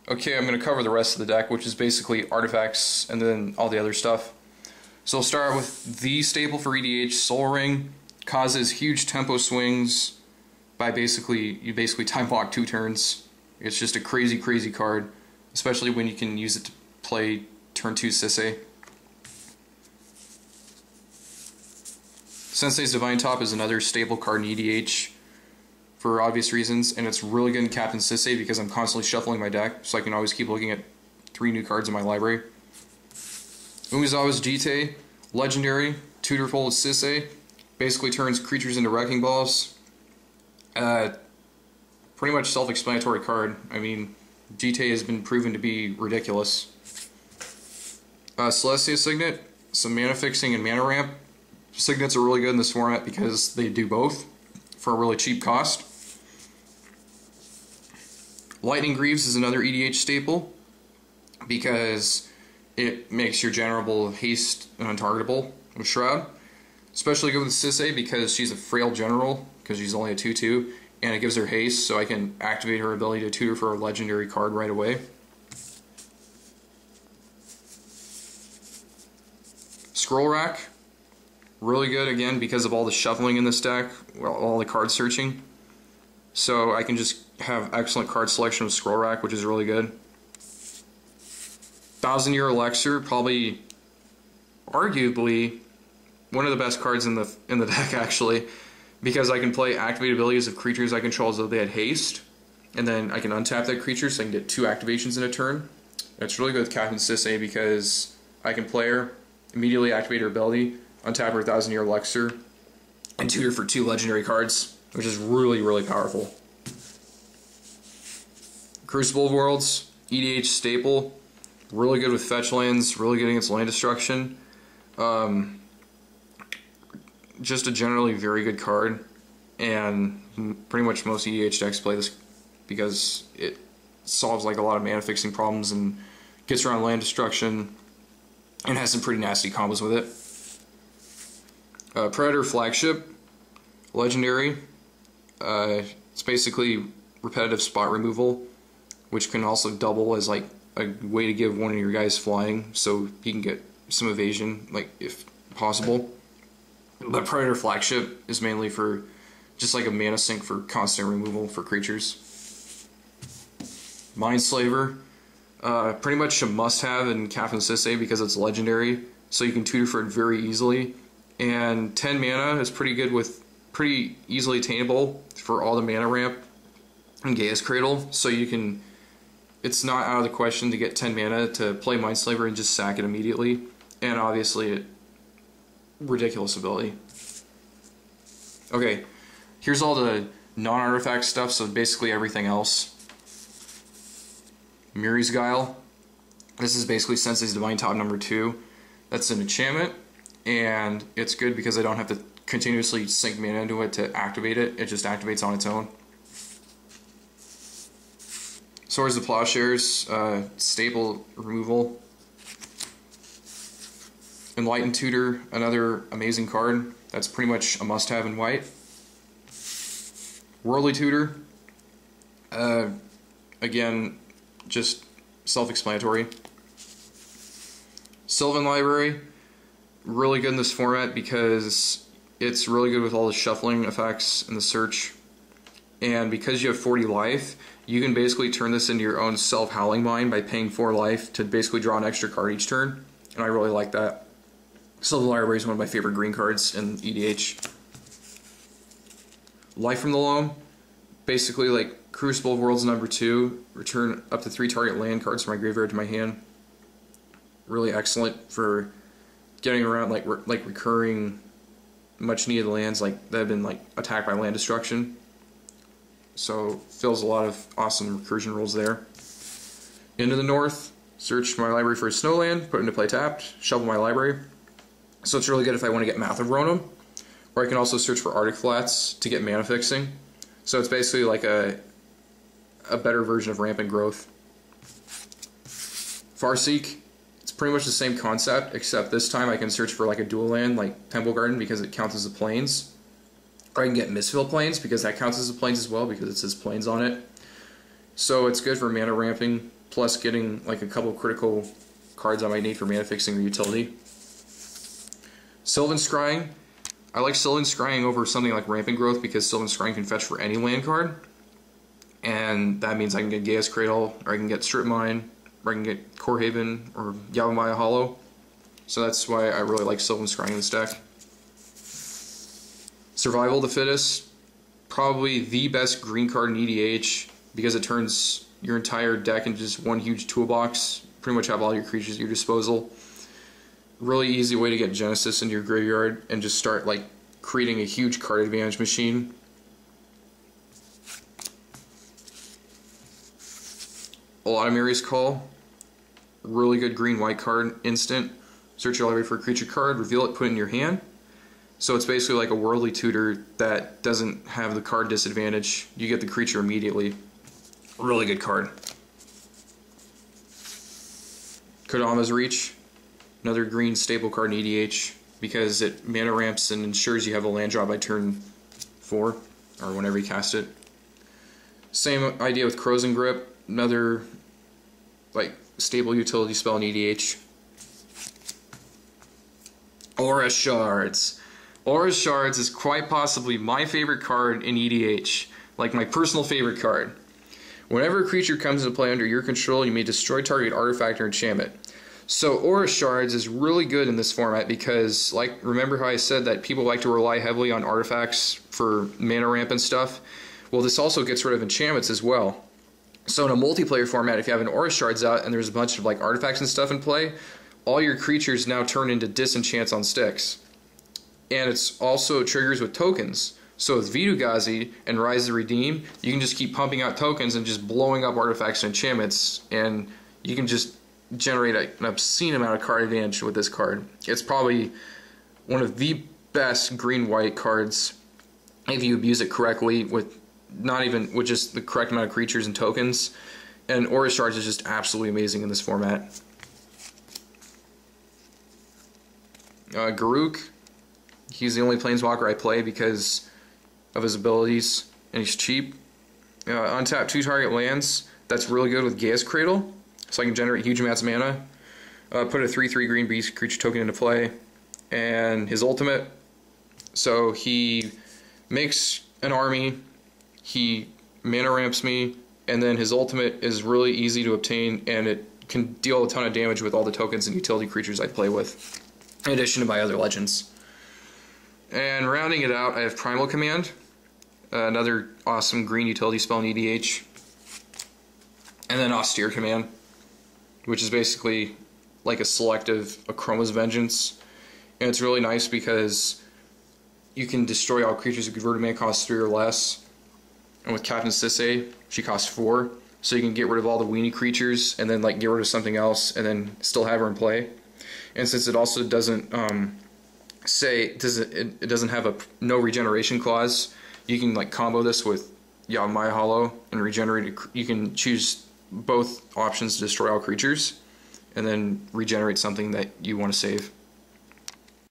Okay, I'm going to cover the rest of the deck, which is basically artifacts and then all the other stuff. So I'll start with the staple for EDH. Soul Ring causes huge tempo swings by you basically time block 2 turns. It's just a crazy, crazy card, especially when you can use it to play turn 2 Sisay. Sensei's Divine Top is another staple card in EDH for obvious reasons, and it's really good in Captain Sisay because I'm constantly shuffling my deck, so I can always keep looking at 3 new cards in my library. Umezawa's Jite, legendary, tutor-fold Sisay, basically turns creatures into wrecking balls. Pretty much self-explanatory card. I mean, Jite has been proven to be ridiculous. Celestia Signet, some mana fixing and mana ramp. Signets are really good in this format because they do both for a really cheap cost. Lightning Greaves is another EDH staple because it makes your generable haste untargetable with Shroud. Especially good with Sisay because she's a frail general because she's only a 2/2, and it gives her haste, so I can activate her ability to tutor for a legendary card right away. Scroll Rack, really good again because of all the shuffling in this deck, all the card searching. So I can just have excellent card selection with Scroll Rack, which is really good. 1000-Year Elixir, probably arguably one of the best cards in the deck actually, because I can play activated abilities of creatures I control as though they had haste, and then I can untap that creature so I can get 2 activations in a turn. It's really good with Captain Sisay because I can play her, immediately activate her ability, untap her 1000-Year Elixir, and tutor for 2 legendary cards, which is really, really powerful. Crucible of Worlds, EDH staple, really good with fetch lands, really good against land destruction. Just a generally very good card, and pretty much most EDH decks play this because it solves like a lot of mana fixing problems and gets around land destruction and has some pretty nasty combos with it. Predator Flagship, legendary. It's basically repetitive spot removal, which can also double as like a way to give one of your guys flying so he can get some evasion, like if possible. But Predator Flagship is mainly for just like a mana sink for constant removal for creatures. Mindslaver, pretty much a must-have in Captain Sisay because it's legendary, so you can tutor for it very easily. And 10 mana is pretty good pretty easily attainable for all the mana ramp and Gaia's Cradle, so you can. It's not out of the question to get 10 mana to play Mindslaver and just sack it immediately, and obviously ridiculous ability. Okay, here's all the non-artifact stuff, so basically everything else. Miri's Guile. This is basically Sensei's Divine Top number 2. That's an enchantment, and it's good because I don't have to continuously sink mana into it to activate it. It just activates on its own. Swords of Plowshares, staple removal. Enlightened Tutor, another amazing card. That's pretty much a must-have in white. Worldly Tutor, again, just self-explanatory. Sylvan Library, really good in this format because it's really good with all the shuffling effects and the search. And because you have 40 life, you can basically turn this into your own self-howling mine by paying 4 life to basically draw an extra card each turn. And I really like that. Sylvan Library is one of my favorite green cards in EDH. Life from the Loam, basically like Crucible of Worlds number 2, return up to 3 target land cards from my graveyard to my hand. Really excellent for getting around like recurring much needed lands like that have been like attacked by land destruction. So fills a lot of awesome recursion rules there. Into the North, search my library for a snowland, put it into play tapped, shuffle my library. So it's really good if I want to get Math of Ronom, or I can also search for Arctic Flats to get mana fixing. So it's basically like a better version of Rampant Growth. Farseek, it's pretty much the same concept, except this time I can search for like a dual land like Temple Garden because it counts as a plains. Or I can get Mistfall Plains because that counts as a plains as well because it says plains on it. So it's good for mana ramping plus getting like a couple critical cards I might need for mana fixing or utility. Sylvan Scrying. I like Sylvan Scrying over something like Rampant Growth because Sylvan Scrying can fetch for any land card. And that means I can get Gaia's Cradle, or I can get Strip Mine, or I can get Core Haven, or Yavimaya Hollow. So that's why I really like Sylvan Scrying in this deck. Survival of the Fittest. Probably the best green card in EDH because it turns your entire deck into just one huge toolbox. Pretty much have all your creatures at your disposal. Really easy way to get Genesis into your graveyard and just start like creating a huge card advantage machine. Automari's Call. Really good green-white card, instant. Search your library for a creature card, reveal it, put it in your hand. So it's basically like a Worldly Tutor that doesn't have the card disadvantage. You get the creature immediately. Really good card. Kodama's Reach. Another green staple card in EDH because it mana ramps and ensures you have a land drop by turn 4 or whenever you cast it. Same idea with Crow's and Grip. Another like stable utility spell in EDH. Aura Shards. Aura Shards is quite possibly my favorite card in EDH, like my personal favorite card. Whenever a creature comes into play under your control, you may destroy target artifact or enchantment. So Aura Shards is really good in this format because, like, remember how I said that people like to rely heavily on artifacts for mana ramp and stuff? Well, this also gets rid of enchantments as well. So in a multiplayer format, if you have an Aura Shards out and there's a bunch of like artifacts and stuff in play, all your creatures now turn into disenchants on sticks. And it's also triggers with tokens. So with Vitu-Ghazi and Rise to Redeem, you can just keep pumping out tokens and just blowing up artifacts and enchantments, and you can just generate an obscene amount of card advantage with this card. It's probably one of the best green-white cards if you abuse it correctly with with just the correct amount of creatures and tokens. And Aura Shards is just absolutely amazing in this format. Garruk. He's the only Planeswalker I play because of his abilities, and he's cheap. Untap 2 target lands. That's really good with Gaia's Cradle, so I can generate huge amounts of mana. Put a 3/3 green beast creature token into play, and his ultimate. So he makes an army, he mana ramps me, and then his ultimate is really easy to obtain, and it can deal a ton of damage with all the tokens and utility creatures I play with, in addition to my other legends. And rounding it out, I have Primal Command, another awesome green utility spell in EDH. And then Austere Command, which is basically like a selective Chroma's Vengeance. And it's really nice because you can destroy all creatures with converted mana cost 3 or less. And with Captain Sisay, she costs 4. So you can get rid of all the weenie creatures and then like get rid of something else and then still have her in play. And since it also doesn't it doesn't have a no regeneration clause, you can like combo this with Yavimaya Hollow and regenerate. You can choose both options to destroy all creatures and then regenerate something that you want to save.